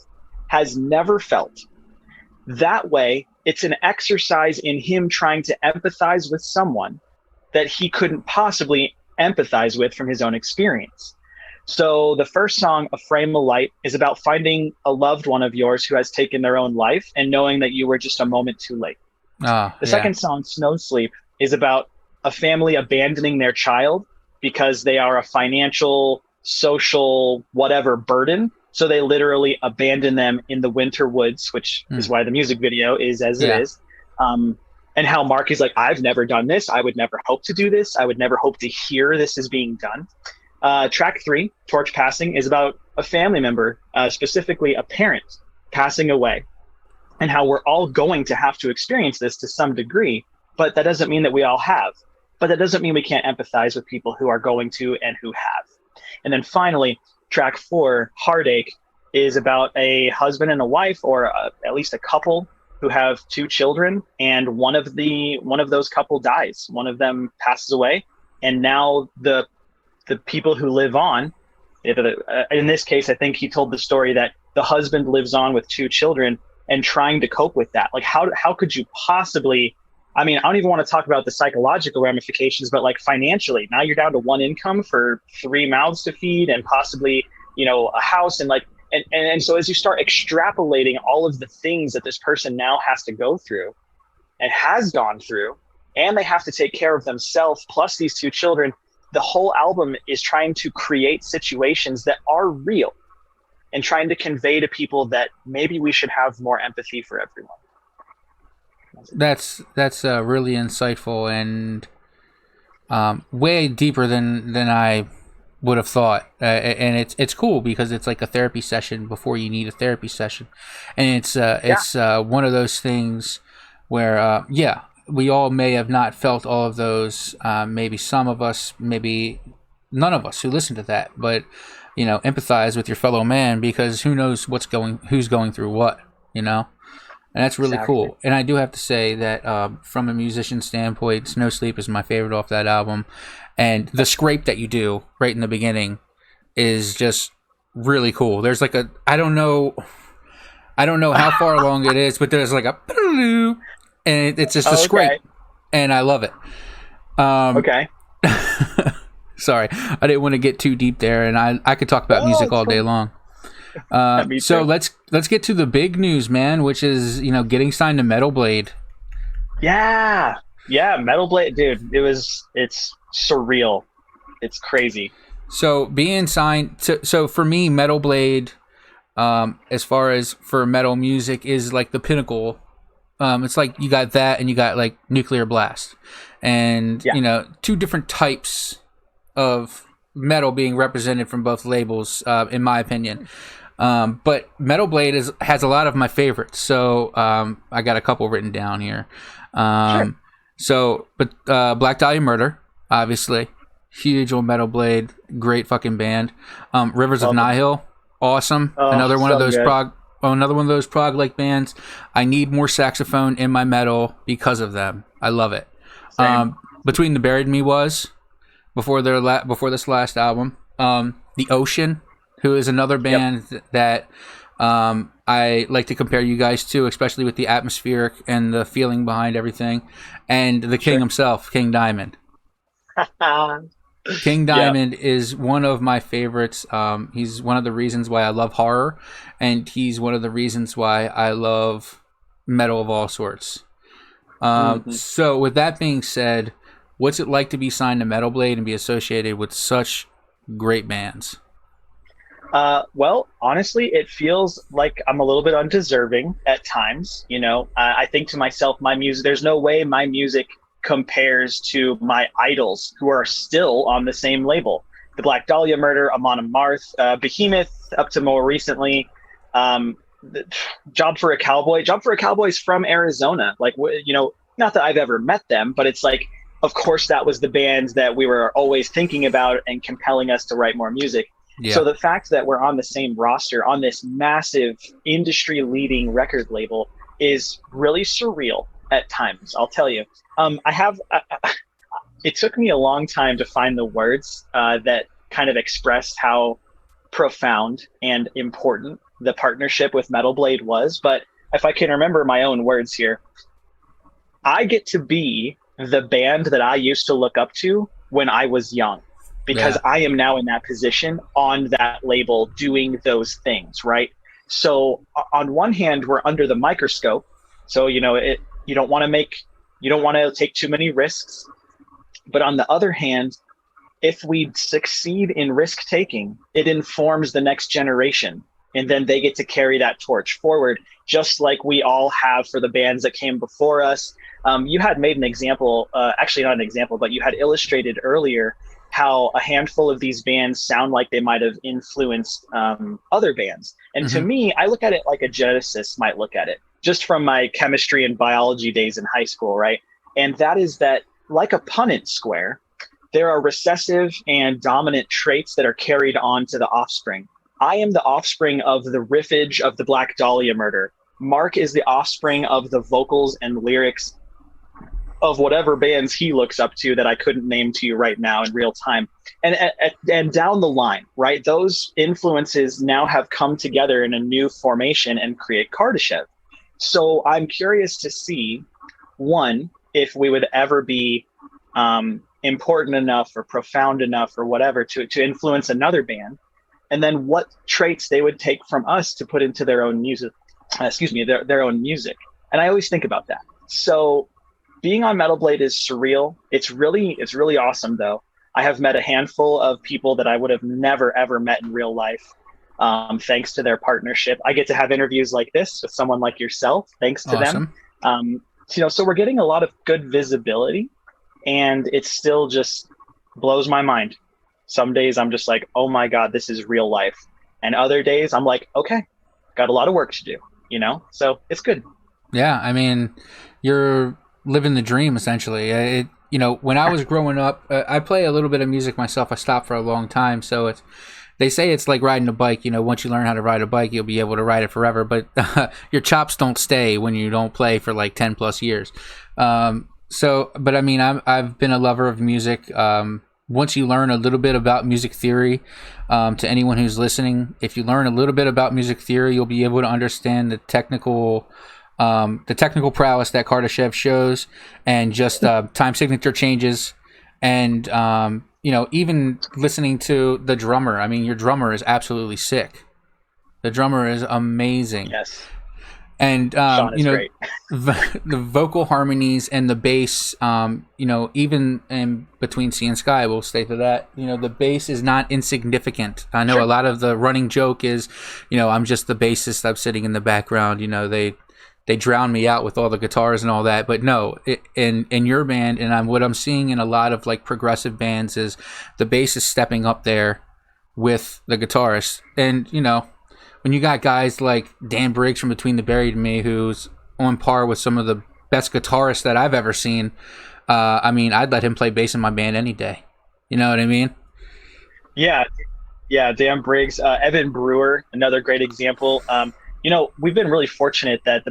Speaker 2: has never felt. That way, it's an exercise in him trying to empathize with someone that he couldn't possibly empathize with from his own experience. So the first song, A Frame of Light, is about finding a loved one of yours who has taken their own life and knowing that you were just a moment too late. The second song, Snow Sleep, is about a family abandoning their child because they are a financial, social, whatever burden. So they literally abandon them in the winter woods, which is why the music video is as it is. And how Mark is like, I've never done this. I would never hope to do this. I would never hope to hear this is being done. Track 3, Torch Passing, is about a family member, specifically a parent, passing away, and how we're all going to have to experience this to some degree, but that doesn't mean that we all have. But that doesn't mean we can't empathize with people who are going to and who have. And then finally, track 4, Heartache, is about a husband and a wife, or at least a couple who have 2 children, and one of those couple dies. One of them passes away, and now the people who live on, in this case, I think he told the story that the husband lives on with 2 children and trying to cope with that. Like, how could you possibly, I don't even want to talk about the psychological ramifications, but financially, now you're down to 1 income for 3 mouths to feed and possibly, a house, and so as you start extrapolating all of the things that this person now has to go through and has gone through, and they have to take care of themselves plus these 2 children, the whole album is trying to create situations that are real and trying to convey to people that maybe we should have more empathy for everyone.
Speaker 1: That's really insightful and way deeper than I would have thought. And it's cool because it's like a therapy session before you need a therapy session, and it's one of those things where we all may have not felt all of those. Maybe some of us, maybe none of us who listen to that, but empathize with your fellow man, because who knows who's going through what, and that's really cool. And I do have to say that from a musician standpoint, No Sleep is my favorite off that album, and the scrape that you do right in the beginning is just really cool. There's like I don't know how far along it is, but there's like a and it's just a scrape, and I love it.
Speaker 2: Okay.
Speaker 1: Sorry, I didn't want to get too deep there, and I could talk about music all day long. So let's get to the big news, man, which is getting signed to Metal Blade.
Speaker 2: Yeah, Metal Blade, dude. It's surreal. It's crazy.
Speaker 1: So being signed, so for me, Metal Blade, as far as for metal music, is like the pinnacle. It's like you got that, and you got like Nuclear Blast, and two different types of metal being represented from both labels, in my opinion. But Metal Blade has a lot of my favorites, so I got a couple written down here. Sure. So, but Black Dahlia Murder, obviously, huge on Metal Blade, great fucking band. Rivers of Nihil, awesome. Another one of those prog like bands. I need more saxophone in my metal because of them. I love it. Between the Buried Me was before this last album. The Ocean, who is another band that I like to compare you guys to, especially with the atmospheric and the feeling behind everything. And the King himself, King Diamond. King Diamond is one of my favorites. He's one of the reasons why I love horror, and he's one of the reasons why I love metal of all sorts. So with that being said, what's it like to be signed to Metal Blade and be associated with such great bands?
Speaker 2: Well, honestly, it feels like I'm a little bit undeserving at times. I think to myself, my music, there's no way my music compares to my idols who are still on the same label. The Black Dahlia Murder, Amon Amarth, Behemoth, up to more recently, Job for a Cowboy. Job for a Cowboy is from Arizona. Like, not that I've ever met them, but it's like, of course, that was the band that we were always thinking about and compelling us to write more music. Yeah. So the fact that we're on the same roster on this massive industry-leading record label is really surreal at times, I'll tell you. It took me a long time to find the words that kind of expressed how profound and important the partnership with Metal Blade was. But if I can remember my own words here, I get to be the band that I used to look up to when I was young, because I am now in that position on that label doing those things, right? So on one hand, we're under the microscope. So, you don't want to take too many risks. But on the other hand, if we succeed in risk taking, it informs the next generation. And then they get to carry that torch forward, just like we all have for the bands that came before us. You had made an example, actually not an example, but you had illustrated earlier how a handful of these bands sound like they might have influenced other bands. And to me, I look at it like a geneticist might look at it, just from my chemistry and biology days in high school, right? And that is that, like a Punnett square, there are recessive and dominant traits that are carried on to the offspring. I am the offspring of the riffage of the Black Dahlia Murder. Mark is the offspring of the vocals and lyrics of whatever bands he looks up to that I couldn't name to you right now in real time. And down the line, right? Those influences now have come together in a new formation and create Kardashev. So I'm curious to see, one, if we would ever be important enough or profound enough or whatever to influence another band, and then what traits they would take from us to put into their own music, their own music. And I always think about that. So being on Metal Blade is surreal. It's really awesome, though. I have met a handful of people that I would have never, ever met in real life, thanks to their partnership. I get to have interviews like this with someone like yourself, thanks to them. So we're getting a lot of good visibility, and it still just blows my mind. Some days I'm just like, oh my God, this is real life. And other days I'm like, okay, got a lot of work to do, so it's good.
Speaker 1: Yeah, I mean, you're living the dream essentially. When I was growing up, I play a little bit of music myself. I stopped for a long time, so they say it's like riding a bike. Once you learn how to ride a bike, you'll be able to ride it forever. But your chops don't stay when you don't play for like 10 plus years. But I mean, I've been a lover of music. Once you learn a little bit about music theory, to anyone who's listening, if you learn a little bit about music theory, you'll be able to understand the technical prowess that Kardashev shows, and just time signature changes, and even listening to the drummer. I mean, your drummer is absolutely sick. The drummer is amazing.
Speaker 2: Yes.
Speaker 1: And
Speaker 2: Sean is great.
Speaker 1: the vocal harmonies and the bass, even in between sea and sky, we'll stay to that. The bass is not insignificant. I know a lot of the running joke is, I'm just the bassist. I'm sitting in the background. They drown me out with all the guitars and all that. But no, in your band, and what I'm seeing in a lot of like progressive bands is the bass is stepping up there with the guitarist. And when you got guys like Dan Briggs from Between the Buried and Me, who's on par with some of the best guitarists that I've ever seen, I mean, I'd let him play bass in my band any day. You know what I mean?
Speaker 2: Yeah, Dan Briggs, Evan Brewer, another great example. We've been really fortunate that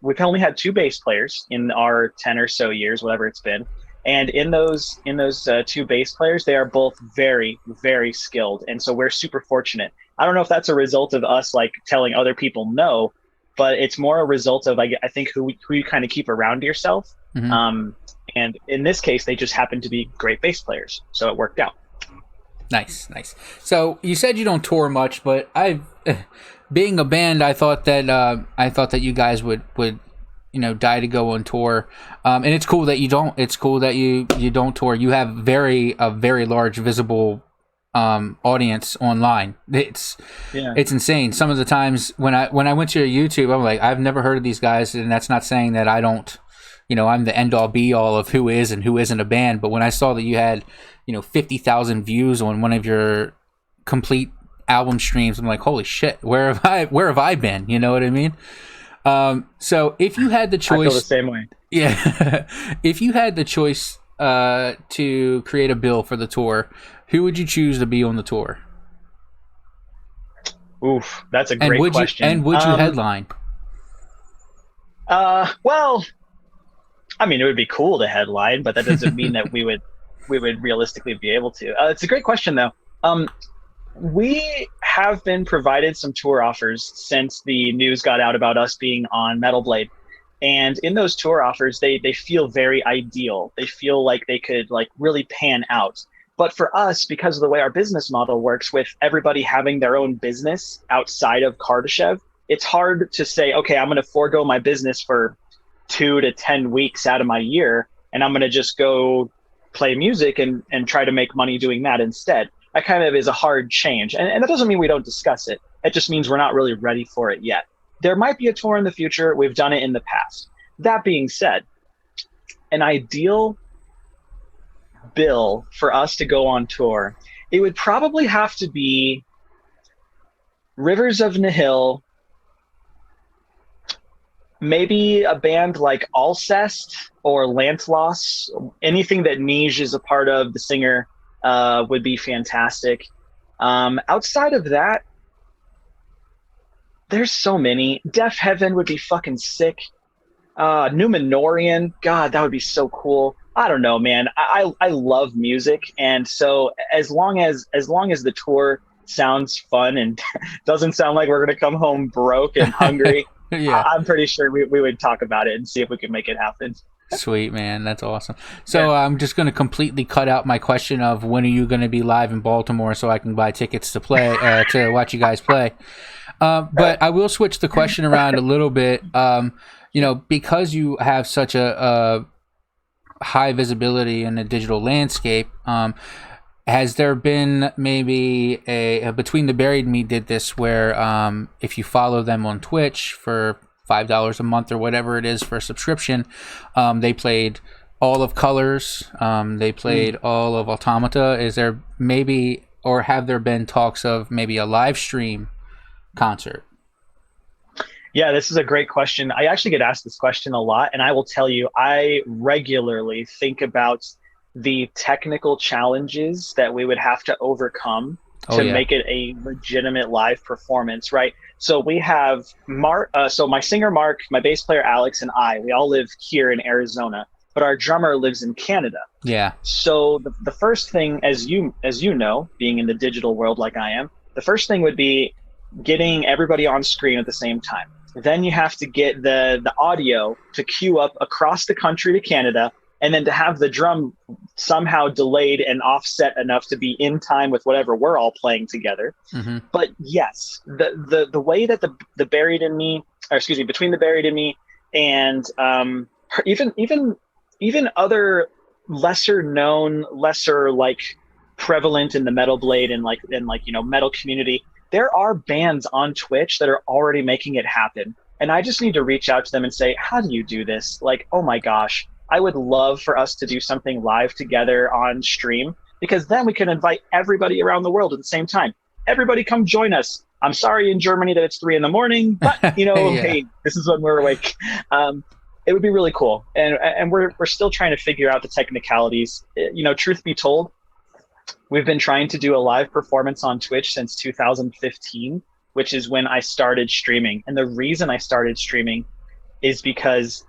Speaker 2: we've only had 2 bass players in our 10 or so years, whatever it's been. And in those 2 bass players, they are both very, very skilled. And so we're super fortunate. I don't know if that's a result of us like telling other people no, but it's more a result of, I think, who you kind of keep around yourself. Mm-hmm. And in this case, they just happen to be great bass players. So it worked out.
Speaker 1: Nice. So you said you don't tour much, but being a band, I thought that you guys would die to go on tour. And it's cool that you don't. It's cool that you don't tour. You have a very large visible audience online. It's insane. Some of the times when I went to your YouTube, I'm like, I've never heard of these guys, and that's not saying that I don't. I'm the end all be all of who is and who isn't a band. But when I saw that you had 50,000 views on one of your complete album streams, I'm like, holy shit, where have I been? You know what I mean? So if you had the choice, I
Speaker 2: feel the same way.
Speaker 1: Yeah. If you had the choice to create a bill for the tour, who would you choose to be on the tour?
Speaker 2: Oof, that's a great question.
Speaker 1: Would you headline?
Speaker 2: Well, I mean, it would be cool to headline, but that doesn't mean that we would realistically be able to. It's a great question, though. We have been provided some tour offers since the news got out about us being on Metal Blade. And in those tour offers, they feel very ideal. They feel like they could like really pan out. But for us, because of the way our business model works with everybody having their own business outside of Kardashev, it's hard to say, okay, I'm going to forego my business for 2 to 10 weeks out of my year, and I'm going to just go play music and try to make money doing that instead. That kind of is a hard change. And that doesn't mean we don't discuss it. It just means we're not really ready for it yet. There might be a tour in the future. We've done it in the past. That being said, an ideal bill for us to go on tour, it would probably have to be Rivers of Nihil, maybe a band like Alcest or Lantlos, anything that Nij is a part of, the singer, would be fantastic. Outside of that, there's so many. Deaf Heaven would be fucking sick. Numenorian, God, that would be so cool. I don't know, man. I love music, and so as long as the tour sounds fun and doesn't sound like we're gonna come home broke and hungry, yeah. I'm pretty sure we would talk about it and see if we could make it happen.
Speaker 1: Sweet, man. That's awesome. So yeah. I'm just going to completely cut out my question of when are you going to be live in Baltimore so I can buy tickets to play, to watch you guys play. But I will switch the question around a little bit. Because you have such a high visibility in the digital landscape, has there been maybe a Between the Buried and Me did this where if you follow them on Twitch for $5 a month or whatever it is for a subscription, they played all of Colors. They played all of Automata. Is there maybe, or have there been talks of maybe a live stream concert?
Speaker 2: Yeah, this is a great question. I actually get asked this question a lot, and I will tell you, I regularly think about the technical challenges that we would have to overcome to make it a legitimate live performance, right? So we have Mark, so my singer Mark, my bass player Alex, and we all live here in Arizona, but our drummer lives in Canada.
Speaker 1: Yeah.
Speaker 2: So the first thing, as you know, being in the digital world like I am, the first thing would be getting everybody on screen at the same time. Then you have to get the audio to queue up across the country to Canada, and then to have the drum somehow delayed and offset enough to be in time with whatever we're all playing together. Mm-hmm. But yes, the way that the Buried in Me, or excuse me, Between the Buried in Me and even other lesser known, lesser like prevalent in the metal blade and metal community, there are bands on Twitch that are already making it happen. And I just need to reach out to them and say, how do you do this? Like, oh my gosh, I would love for us to do something live together on stream, because then we can invite everybody around the world at the same time. Everybody come join us. I'm sorry in Germany that it's 3 a.m, but hey, this is when we're awake. It would be really cool. And we're still trying to figure out the technicalities. Truth be told, we've been trying to do a live performance on Twitch since 2015, which is when I started streaming. And the reason I started streaming is because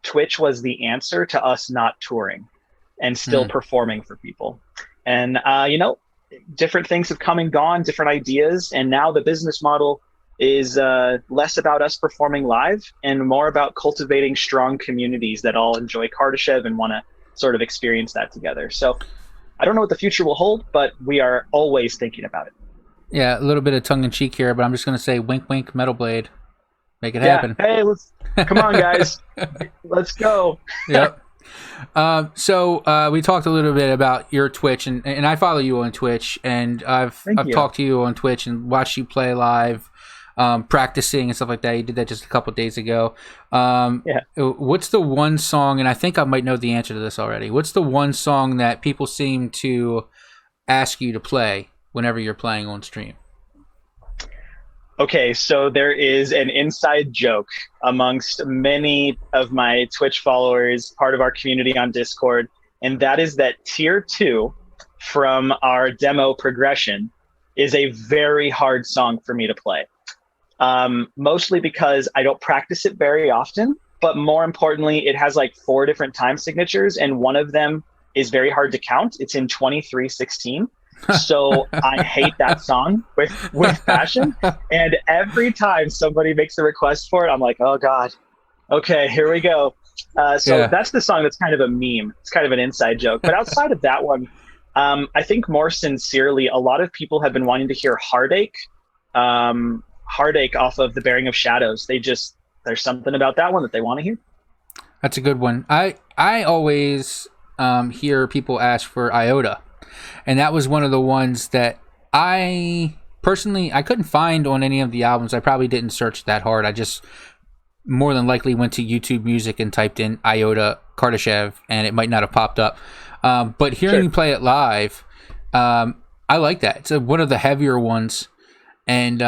Speaker 2: Twitch was the answer to us not touring and still performing for people. And, different things have come and gone, different ideas. And now the business model is less about us performing live and more about cultivating strong communities that all enjoy Kardashev and want to sort of experience that together. So I don't know what the future will hold, but we are always thinking about it.
Speaker 1: Yeah, a little bit of tongue-in-cheek here, but I'm just going to say wink, wink, Metal Blade. Make it happen.
Speaker 2: Hey, come on, guys. Let's go.
Speaker 1: Yep. So we talked a little bit about your Twitch, and I follow you on Twitch, and I've talked to you on Twitch and watched you play live, practicing and stuff like that. You did that just a couple of days ago. What's the one song, and I think I might know the answer to this already, what's the one song that people seem to ask you to play whenever you're playing on stream?
Speaker 2: Okay, so there is an inside joke amongst many of my Twitch followers, part of our community on Discord, and that is that Tier 2 from our demo progression is a very hard song for me to play. Mostly because I don't practice it very often, but more importantly, it has like 4 different time signatures, and one of them is very hard to count. It's in 23/16. So I hate that song with passion. And every time somebody makes a request for it, I'm like, oh God, okay, here we go. That's the song that's kind of a meme. It's kind of an inside joke. But outside of that one, I think more sincerely, a lot of people have been wanting to hear Heartache. Heartache off of The Bearing of Shadows. There's something about that one that they want to hear.
Speaker 1: That's a good one. I always hear people ask for Iota. And that was one of the ones that I personally, I couldn't find on any of the albums. I probably didn't search that hard. I just more than likely went to YouTube Music and typed in Iota Kardashev, and it might not have popped up. But hearing you play it live, I like that. It's one of the heavier ones. And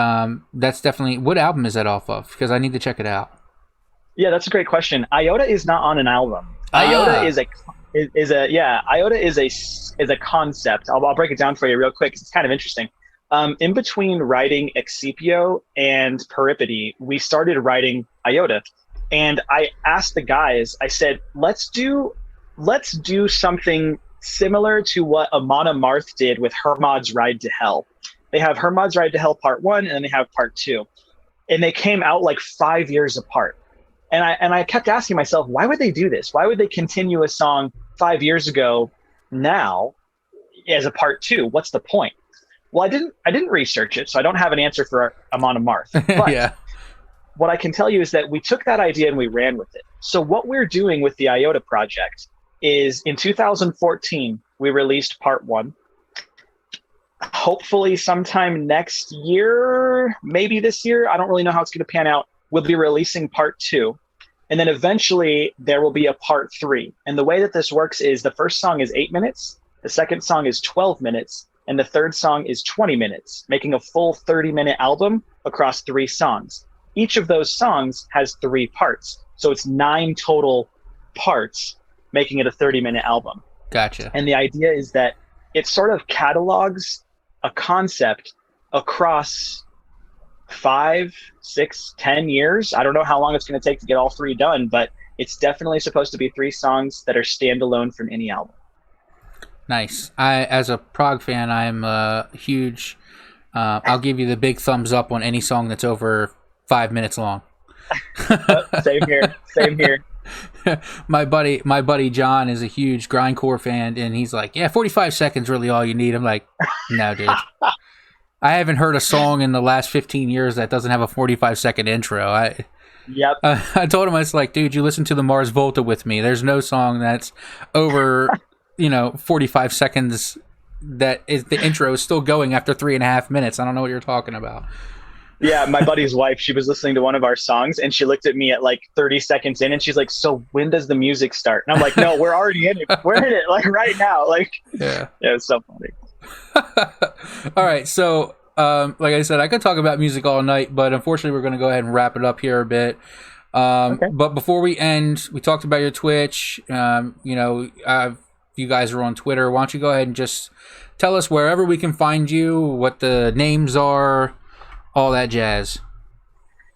Speaker 1: that's definitely, what album is that off of? Because I need to check it out.
Speaker 2: Yeah, that's a great question. Iota is not on an album. Iota is a concept. I'll break it down for you real quick. It's kind of interesting. In between writing Excipio and Peripety, we started writing Iota, and I asked the guys. I said, let's do something similar to what Amon Amarth did with Hermod's Ride to Hell. They have Hermod's Ride to Hell Part 1, and then they have Part 2, and they came out like 5 years apart. And I kept asking myself, why would they do this? Why would they continue a song 5 years ago now as a part 2? What's the point? Well, I didn't research it, so I don't have an answer for Amon Amarth. But what I can tell you is that we took that idea and we ran with it. So what we're doing with the Iota project is in 2014, we released Part 1. Hopefully sometime next year, maybe this year, I don't really know how it's going to pan out, we'll be releasing Part 2. And then eventually there will be a part 3. And the way that this works is the first song is 8 minutes, the second song is 12 minutes, and the third song is 20 minutes, making a full 30-minute album across 3 songs. Each of those songs has 3 parts. So it's 9 total parts, making it a 30-minute album.
Speaker 1: Gotcha.
Speaker 2: And the idea is that it sort of catalogs a concept across 5, 6, 10 years. I don't know how long it's going to take to get all 3 done, but it's definitely supposed to be 3 songs that are standalone from any album.
Speaker 1: Nice. As a prog fan, I'm a huge. I'll give you the big thumbs up on any song that's over 5 minutes long.
Speaker 2: Same here. Same here.
Speaker 1: My buddy John is a huge grindcore fan, and he's like, "Yeah, 45 seconds really all you need." I'm like, "No, dude." I haven't heard a song in the last 15 years that doesn't have a 45-second intro.
Speaker 2: Yep.
Speaker 1: I told him, I was like, "Dude, you listen to the Mars Volta with me. There's no song that's over, 45 seconds. That is the intro is still going after 3.5 minutes. I don't know what you're talking about."
Speaker 2: Yeah, my buddy's wife, she was listening to one of our songs, and she looked at me at like 30 seconds in, and she's like, "So when does the music start?" And I'm like, "No, we're already in it. We're in it, like right now." Like, yeah, it's so funny.
Speaker 1: All right, so like I said, I could talk about music all night, but unfortunately, we're going to go ahead and wrap it up here a bit. Okay. But before we end, we talked about your Twitch. You guys are on Twitter. Why don't you go ahead and just tell us wherever we can find you, what the names are, all that jazz.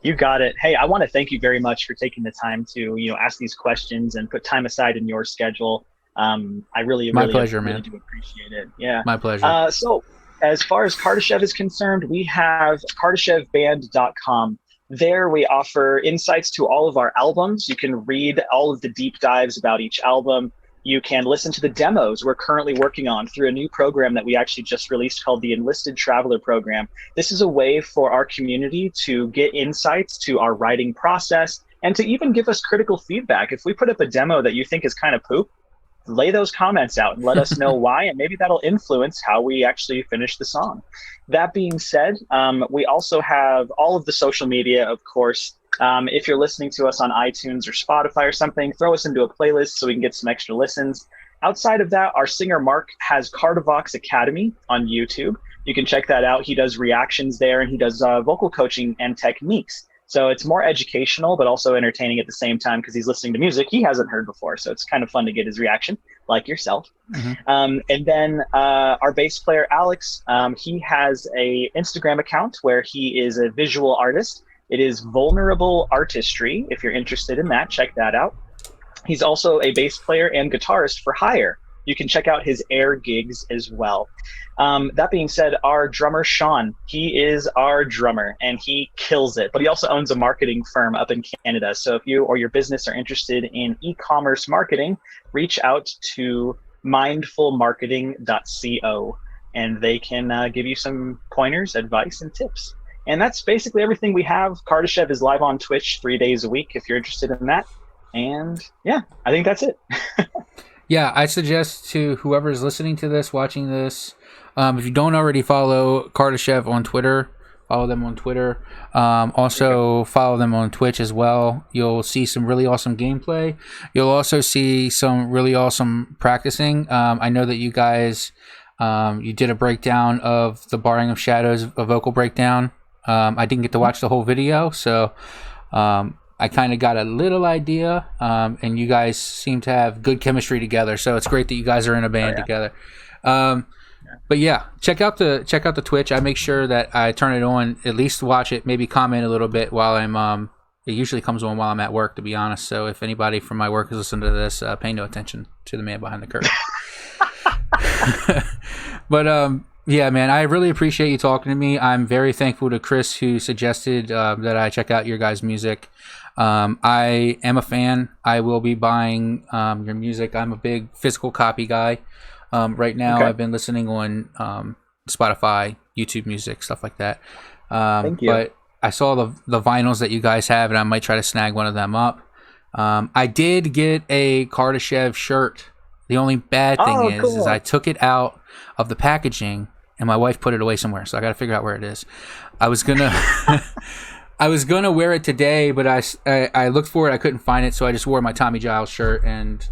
Speaker 2: You got it. Hey, I want to thank you very much for taking the time to, ask these questions and put time aside in your schedule. I really
Speaker 1: My pleasure,
Speaker 2: really
Speaker 1: man.
Speaker 2: do appreciate it. Yeah.
Speaker 1: My pleasure.
Speaker 2: So as far as Kardashev is concerned, we have KardashevBand.com. There we offer insights to all of our albums. You can read all of the deep dives about each album. You can listen to the demos we're currently working on through a new program that we actually just released called the Enlisted Traveler Program. This is a way for our community to get insights to our writing process and to even give us critical feedback. If we put up a demo that you think is kind of poop, lay those comments out and let us know why, and maybe that'll influence how we actually finish the song. That being said, we also have all of the social media, of course. If you're listening to us on iTunes or Spotify or something, throw us into a playlist so we can get some extra listens. Outside of that, our singer Mark has Cardavox Academy on YouTube. You can check that out. He does reactions there, and he does vocal coaching and techniques. So it's more educational, but also entertaining at the same time because he's listening to music he hasn't heard before. So it's kind of fun to get his reaction, like yourself. Mm-hmm. And then our bass player, Alex, he has a Instagram account where he is a visual artist. It is Vulnerable Artistry. If you're interested in that, check that out. He's also a bass player and guitarist for hire. You can check out his air gigs as well. That being said, our drummer, Sean, he is our drummer and he kills it, but he also owns a marketing firm up in Canada. So if you or your business are interested in e-commerce marketing, reach out to mindfulmarketing.co and they can give you some pointers, advice, and tips. And that's basically everything we have. Kardashev is live on Twitch 3 days a week if you're interested in that. And yeah, I think that's it.
Speaker 1: Yeah, I suggest to whoever's listening to this, watching this, if you don't already follow Kardashev on Twitter, follow them on Twitter. Also follow them on Twitch as well. You'll see some really awesome gameplay. You'll also see some really awesome practicing. I know that you guys, you did a breakdown of the Barring of Shadows, a vocal breakdown. I didn't get to watch the whole video, so I kind of got a little idea, and you guys seem to have good chemistry together. So it's great that you guys are in a band together. But yeah, check out the Twitch. I make sure that I turn it on, at least watch it, maybe comment a little bit while I'm. It usually comes on while I'm at work, to be honest. So if anybody from my work is listening to this, pay no attention to the man behind the curtain. But yeah, man, I really appreciate you talking to me. I'm very thankful to Chris who suggested that I check out your guys' music. I am a fan. I will be buying your music. I'm a big physical copy guy. Right now, I've been listening on Spotify, YouTube Music, stuff like that.
Speaker 2: Thank you.
Speaker 1: But I saw the vinyls that you guys have, and I might try to snag one of them up. I did get a Kardashev shirt. The only bad thing is I took it out of the packaging, and my wife put it away somewhere, so I got to figure out where it is. I was gonna I was gonna wear it today, but I looked for it, I couldn't find it, so I just wore my Tommy Giles shirt and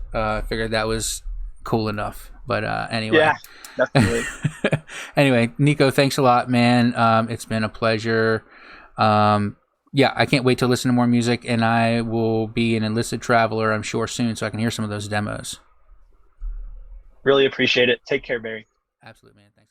Speaker 1: figured that was cool enough. But anyway,
Speaker 2: Yeah, definitely.
Speaker 1: Anyway, Nico, thanks a lot, man. It's been a pleasure. Yeah, I can't wait to listen to more music, and I will be an enlisted traveler, I'm sure, soon, so I can hear some of those demos.
Speaker 2: Really appreciate it. Take care, Barry.
Speaker 1: Absolutely, man. Thanks.